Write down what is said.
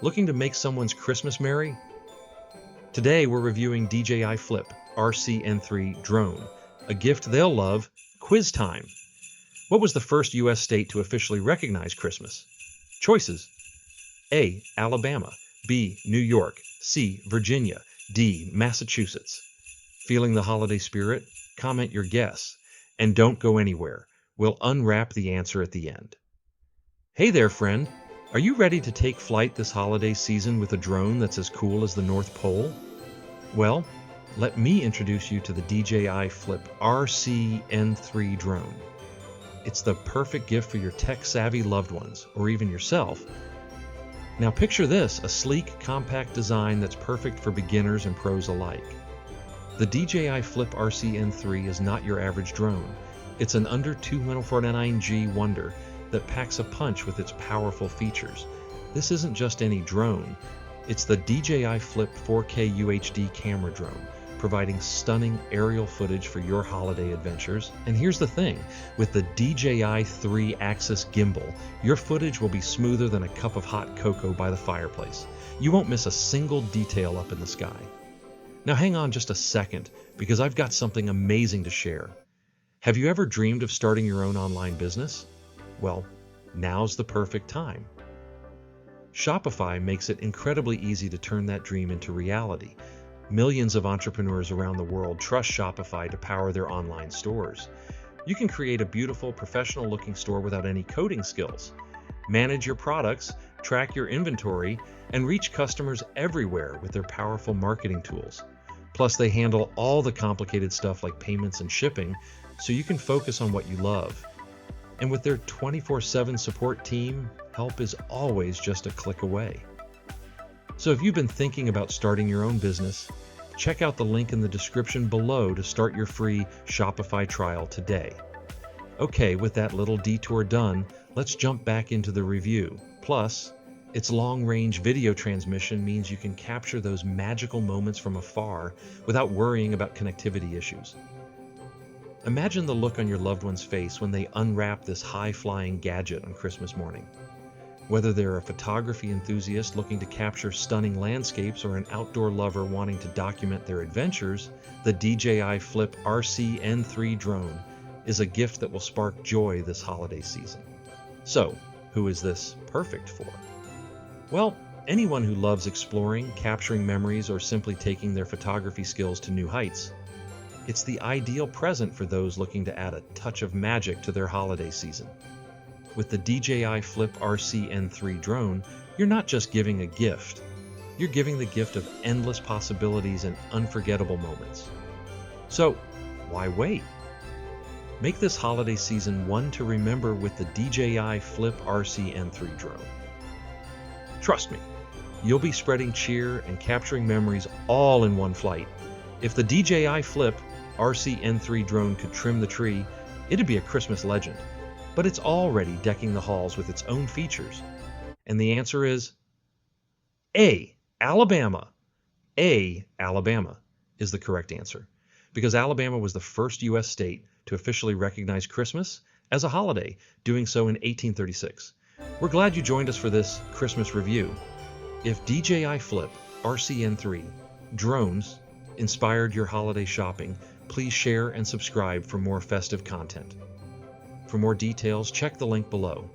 Looking to make someone's Christmas merry? Today we're reviewing DJI Flip RC-N3 drone, a gift they'll love. Quiz time. What was the first U.S. state to officially recognize Christmas? Choices: A. Alabama, B. New York, C. Virginia, D. Massachusetts. Feeling the holiday spirit? Comment your guess. And don't go anywhere. We'll unwrap the answer at the end. Hey there, friend. Are you ready to take flight this holiday season with a drone that's as cool as the North Pole? Well, let me introduce you to the DJI Flip RC-N3 drone. It's the perfect gift for your tech-savvy loved ones, or even yourself. Now picture this, a sleek, compact design that's perfect for beginners and pros alike. The DJI Flip RC-N3 is not your average drone. It's an Under-249g wonder that packs a punch with its powerful features. This isn't just any drone. It's the DJI Flip 4K UHD camera drone, providing stunning aerial footage for your holiday adventures. And here's the thing, with the DJI 3-axis gimbal, your footage will be smoother than a cup of hot cocoa by the fireplace. You won't miss a single detail up in the sky. Now hang on just a second, because I've got something amazing to share. Have you ever dreamed of starting your own online business? Well, now's the perfect time. Shopify makes it incredibly easy to turn that dream into reality. Millions of entrepreneurs around the world trust Shopify to power their online stores. You can create a beautiful, professional-looking store without any coding skills, manage your products, track your inventory, and reach customers everywhere with their powerful marketing tools. Plus, they handle all the complicated stuff like payments and shipping, so you can focus on what you love. And with their 24/7 support team, help is always just a click away. So if you've been thinking about starting your own business, check out the link in the description below to start your free Shopify trial today. Okay, with that little detour done, let's jump back into the review. Plus, its long-range video transmission means you can capture those magical moments from afar without worrying about connectivity issues. Imagine the look on your loved one's face when they unwrap this high-flying gadget on Christmas morning. Whether they're a photography enthusiast looking to capture stunning landscapes or an outdoor lover wanting to document their adventures, the DJI Flip RC-N3 drone is a gift that will spark joy this holiday season. So, who is this perfect for? Well, anyone who loves exploring, capturing memories, or simply taking their photography skills to new heights. It's the ideal present for those looking to add a touch of magic to their holiday season. With the DJI Flip RC-N3 drone, you're not just giving a gift. You're giving the gift of endless possibilities and unforgettable moments. So, why wait? Make this holiday season one to remember with the DJI Flip RC-N3 drone. Trust me, you'll be spreading cheer and capturing memories all in one flight. If the DJI Flip RC-N3 drone could trim the tree, it'd be a Christmas legend. But it's already decking the halls with its own features. And the answer is A. Alabama. A. Alabama is the correct answer, because Alabama was the first U.S. state to officially recognize Christmas as a holiday, doing so in 1836. We're glad you joined us for this Christmas review. If DJI Flip RC-N3 drones inspired your holiday shopping, please share and subscribe for more festive content. For more details, check the link below.